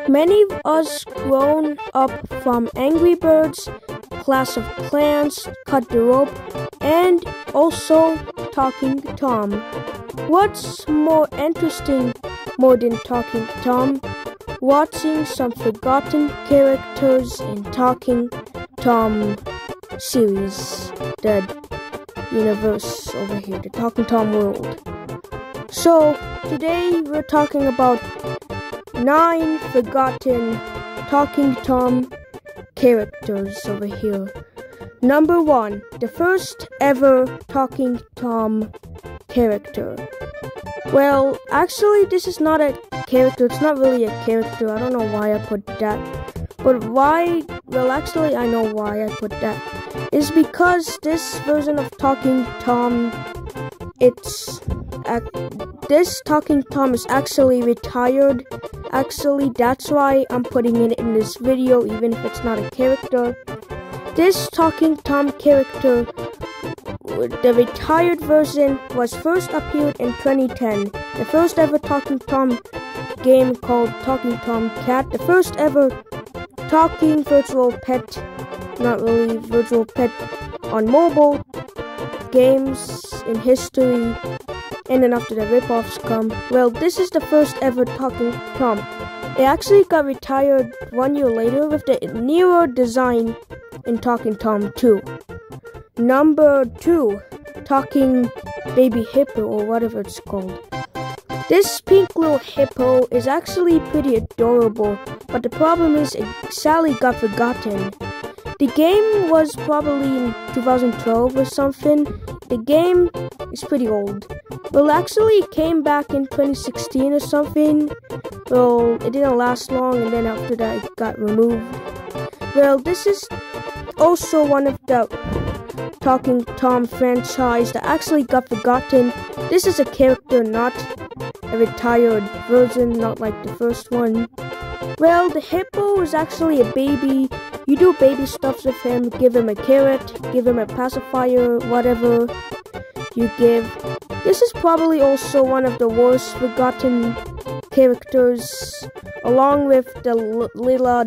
Many of us grown up from Angry Birds, Clash of Clans, Cut the Rope, and also Talking Tom. What's more interesting more than Talking Tom? Watching some forgotten characters in Talking Tom series, the universe over here, the Talking Tom world. So today we're talking about 9 forgotten Talking Tom characters over here. Number 1, the first ever Talking Tom character. Well, actually this is not a character, it's not really a character. I don't know why I put that. But why? Well, actually I know why I put that. It's because this version of Talking Tom, this Talking Tom is actually retired. Actually, that's why I'm putting it in this video, even if it's not a character. This Talking Tom character, the retired version, was first appeared in 2010. The first ever Talking Tom game called Talking Tom Cat. The first ever talking virtual pet, not really virtual pet, on mobile games in history. And then after the rip-offs come, well, this is the first ever Talking Tom. It actually got retired 1 year later with the newer design in Talking Tom 2. Number 2, Talking Baby Hippo, or whatever it's called. This pink little hippo is actually pretty adorable, but the problem is it sadly got forgotten. The game was probably in 2012 or something. The game is pretty old. Well, actually it came back in 2016 or something. Well, it didn't last long, and then after that it got removed. Well, this is also one of the Talking Tom franchise that actually got forgotten. This is a character, not a retired version, not like the first one. Well, the hippo is actually a baby. You do baby stuff with him, give him a carrot, give him a pacifier, whatever you give. This is probably also one of the worst forgotten characters, along with the Lila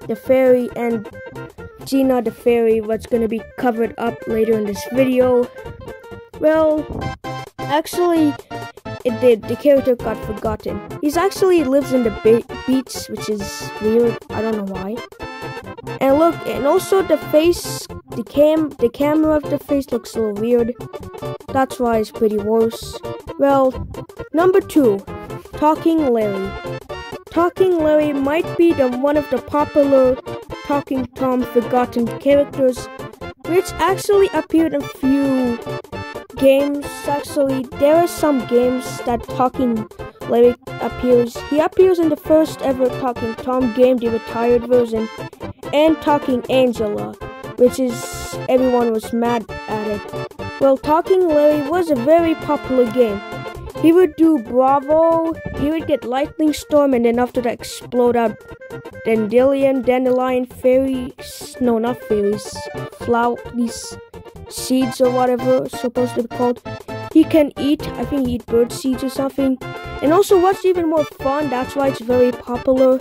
the fairy and Ajina the fairy, what's going to be covered up later in this video. Well, actually it did. The character got forgotten. He's actually lives in the beach, which is weird. I don't know why. And look, and also the face, the camera of the face looks a little weird. That's why it's pretty worse. Well, number 2, Talking Larry. Talking Larry might be one of the popular Talking Tom forgotten characters, which actually appeared in few games. Actually, there are some games that Talking Larry appears. He appears in the first ever Talking Tom game, the retired version, and Talking Angela, which is everyone was mad at it. Well, Talking Larry was a very popular game. He would do Bravo, he would get Lightning Storm, and then after that explode out dandelion, fairies, no, not fairies, these seeds or whatever it's supposed to be called. He can eat, I think he eat bird seeds or something. And also what's even more fun, that's why it's very popular,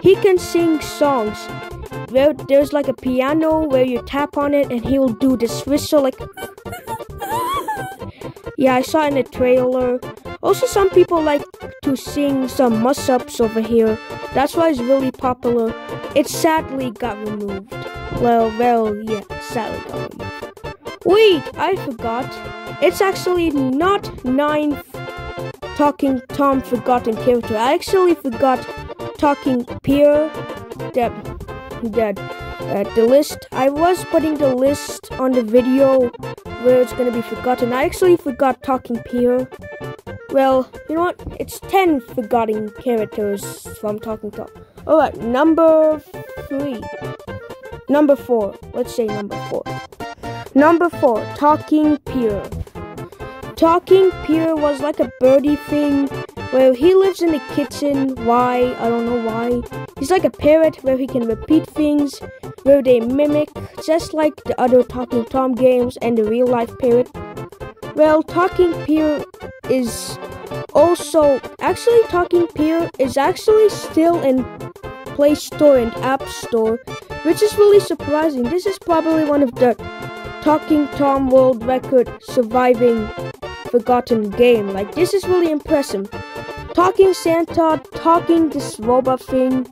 he can sing songs. There's like a piano where you tap on it and he will do this whistle like yeah, I saw it in the trailer. Also, some people like to sing some muss-ups over here. That's why it's really popular. It sadly got removed. Well, yeah, sadly got removed. Wait, I forgot. It's actually not 9 Talking Tom forgotten character. I actually forgot Talking Pierre. The list. I was putting the list on the video where it's gonna be forgotten. I actually forgot Talking Pierre. Well, you know what? It's 10 forgotten characters from Talking Tom. Alright, number 4. Let's say number 4. Number 4, Talking Pierre. Talking Pierre was like a birdie thing where he lives in the kitchen. Why? I don't know why. He's like a parrot where he can repeat things, where they mimic, just like the other Talking Tom games and the real life parrot. Well, Talking Pierre is Also, actually, Talking Pear is actually still in Play Store and App Store, which is really surprising. This is probably one of the Talking Tom world record surviving forgotten game. Like, this is really impressive. Talking Santa, talking this robot thing,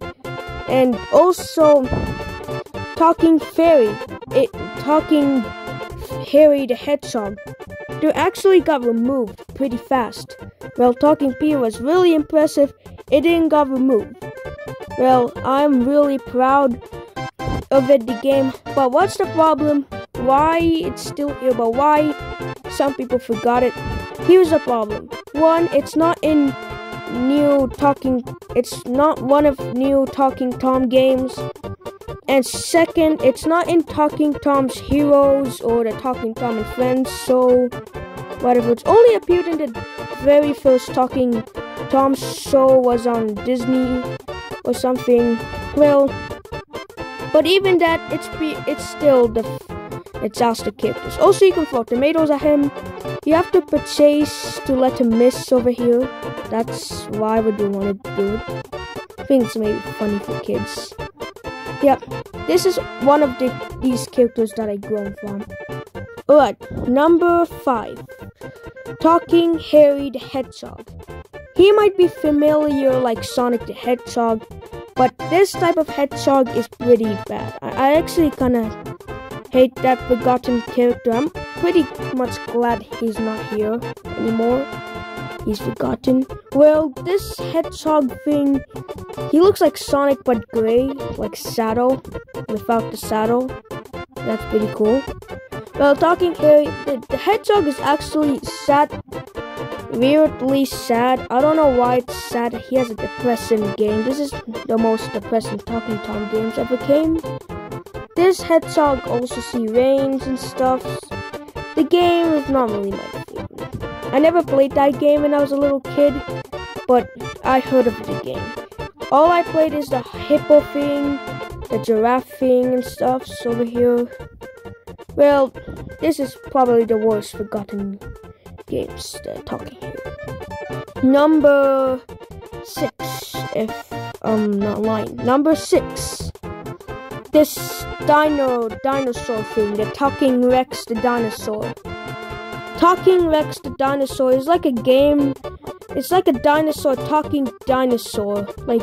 and also Talking Fairy, Talking Harry the Hedgehog. They actually got removed pretty fast. Well, Talking Pear was really impressive. It didn't got removed. Well, I'm really proud of it, the game. But what's the problem? Why it's still here, but why some people forgot it? Here's the problem. One, it's not in it's not one of new Talking Tom games. And second, it's not in Talking Tom's Heroes or the Talking Tom and Friends, so whatever. It's only appeared in the very first Talking Tom show, was on Disney or something. Well, but even that, it's still it's just the characters. Also, you can throw tomatoes at him. You have to purchase to let him miss over here. That's why we do want to do it. I think it's maybe funny for kids. Yep, this is one of these characters that I grown from. Alright, number 5. Talking Harry the Hedgehog. He might be familiar like Sonic the Hedgehog, but this type of hedgehog is pretty bad. I actually kinda hate that forgotten character. I'm pretty much glad he's not here anymore. He's forgotten. Well, this hedgehog thing, he looks like Sonic but gray, like saddle, without the saddle. That's pretty cool. Well, Talking Harry, the hedgehog is actually sad, weirdly sad. I don't know why it's sad. He has a depressing game. This is the most depressing Talking Tom games ever came. This hedgehog also see rains and stuff. The game is not really my favorite. I never played that game when I was a little kid, but I heard of the game. All I played is the hippo thing, the giraffe thing and stuff over here. Well, this is probably the worst forgotten games that are Talking here. Number 6, if I'm not lying. Number 6. This dinosaur thing, the Talking Rex the dinosaur. Talking Rex the dinosaur is like a game. It's like a dinosaur, talking dinosaur, like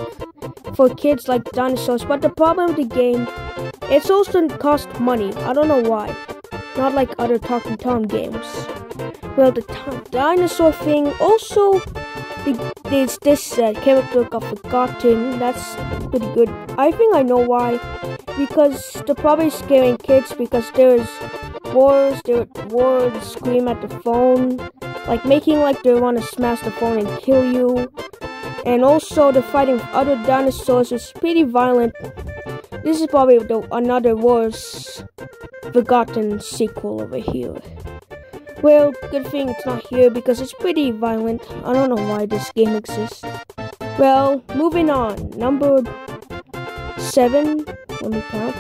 for kids like dinosaurs. But the problem with the game, it's also cost money. I don't know why. Not like other Talking Tom games. Well, the dinosaur thing also, this character got forgotten. That's pretty good. I think I know why. Because they're probably scaring kids because there's words scream at the phone, like making like they want to smash the phone and kill you. And also they're fighting with other dinosaurs. It's pretty violent. This is probably another worse forgotten sequel over here. Well, good thing it's not here because it's pretty violent. I don't know why this game exists. Well, moving on. Number 7. Let me count.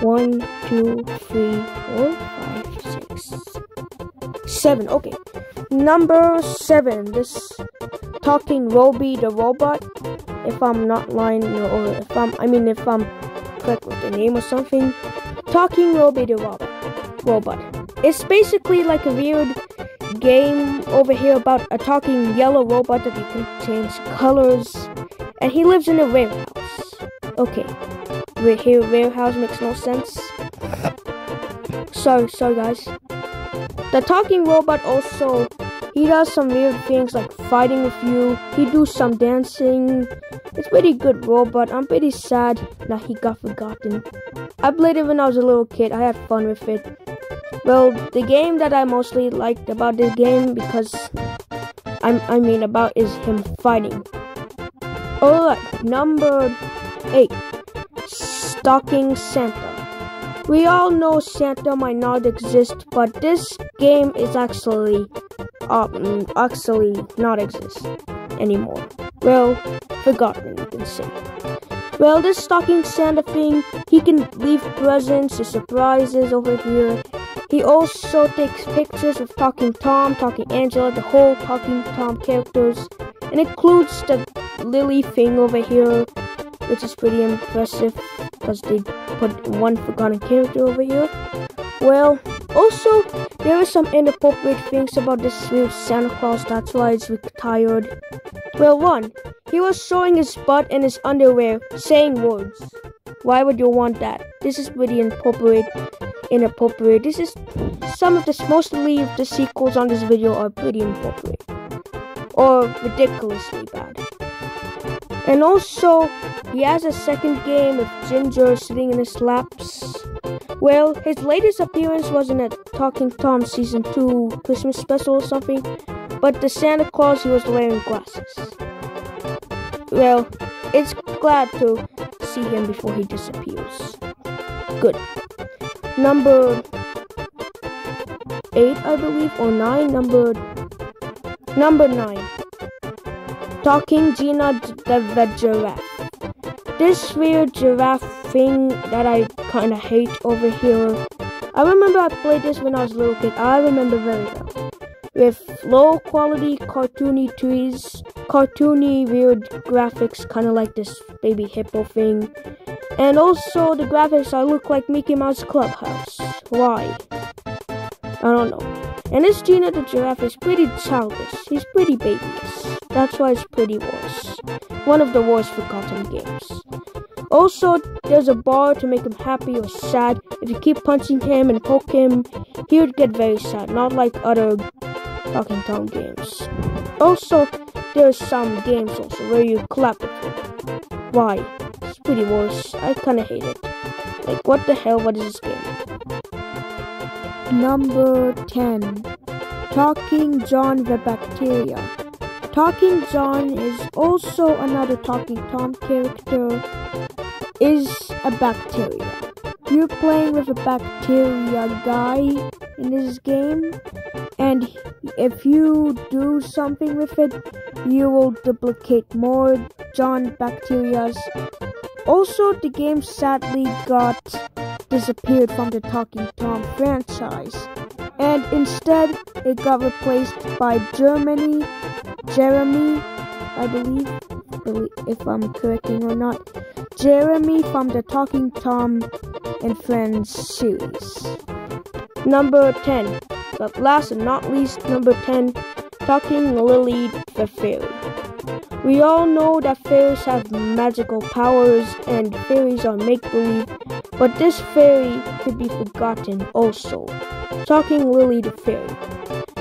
1, 2, 3, 4, 5, 6, 7. Okay. Number 7. This Talking Roby the robot. If I'm not lying, or if I'm correct with the name or something. Talking Roby the robot. It's basically like a weird game over here about a talking yellow robot that you can change colors, and he lives in a warehouse. Okay. Warehouse makes no sense. Sorry guys. The talking robot also, he does some weird things like fighting with you. He do some dancing. It's pretty good robot. I'm pretty sad that he got forgotten. I played it when I was a little kid. I had fun with it. Well, the game that I mostly liked about this game because about is him fighting. Alright, number 8. Stalking Santa. We all know Santa might not exist, but this game is actually not exist anymore. Well, forgotten, you can say. Well, this Stalking Santa thing, he can leave presents or surprises over here. He also takes pictures with Talking Tom, Talking Angela, the whole Talking Tom characters, and includes the Lily thing over here, which is pretty impressive because they put one forgotten character over here. Well, also, there are some inappropriate things about this weird Santa Claus, that's why it's retired. Well, one, he was showing his butt in his underwear, saying words. Why would you want that? This is pretty inappropriate. This is mostly the sequels on this video are pretty inappropriate. Or ridiculously bad. And also, he has a second game with Ginger sitting in his laps. Well, his latest appearance was in a Talking Tom Season 2 Christmas special or something, but the Santa Claus, he was wearing glasses. Well, it's glad to see him before he disappears. Good. Number 8, I believe, or 9, number 9. Talking Gina the giraffe. This weird giraffe thing that I kinda hate over here. I remember I played this when I was a little kid. I remember very well. With low quality cartoony trees, cartoony weird graphics, kinda like this baby hippo thing. And also the graphics look like Mickey Mouse Clubhouse. Why? I don't know. And this Gina the giraffe is pretty childish. He's pretty babyish. That's why it's pretty worse. One of the worst forgotten games. Also, there's a bar to make him happy or sad. If you keep punching him and poke him, he would get very sad, not like other Talking Tom games. Also, there's some games also where you clap with him. Why? It's pretty worse. I kinda hate it. Like, what the hell? What is this game? Number 10. Talking John the Bacteria. Talking John is also another Talking Tom character. Is a bacteria. You're playing with a bacteria guy in this game, and if you do something with it, you will duplicate more John bacterias. Also, the game sadly got disappeared from the Talking Tom franchise, and instead it got replaced by Jeremy, I believe, if I'm correcting or not, Jeremy from the Talking Tom and Friends series. Number 10, but last and not least, number 10, Talking Lily the Fairy. We all know that fairies have magical powers and fairies are make-believe, but this fairy could be forgotten also. Talking Lily the Fairy.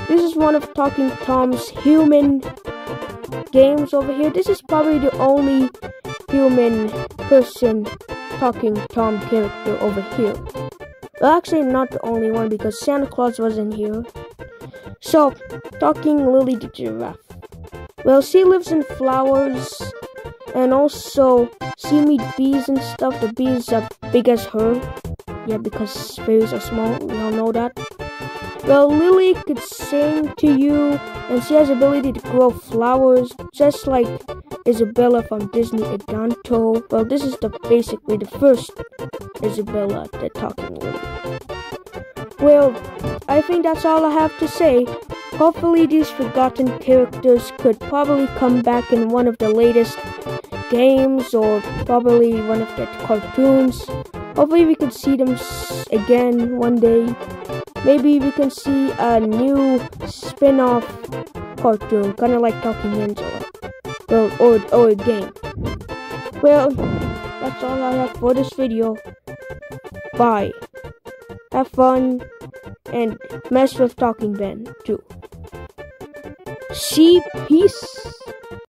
This is one of Talking Tom's human games over here. This is probably the only human person Talking Tom character over here. Well, actually not the only one because Santa Claus wasn't here. So, Talking Lily the Giraffe. Well, she lives in flowers and also she meets bees and stuff. The bees are big as her. Yeah, because fairies are small. We all know that. Well, Lily could sing to you and she has the ability to grow flowers just like Isabella from Disney Encanto. Well, this is basically the first Isabella, the Talking Lily. Well, I think that's all I have to say. Hopefully these forgotten characters could probably come back in one of the latest games or probably one of the cartoons. Hopefully we could see them again one day. Maybe we can see a new spin-off cartoon, kind of like Talking Angela. Well, or a game. Well, that's all I have for this video. Bye. Have fun and mess with Talking Ben too. See, peace.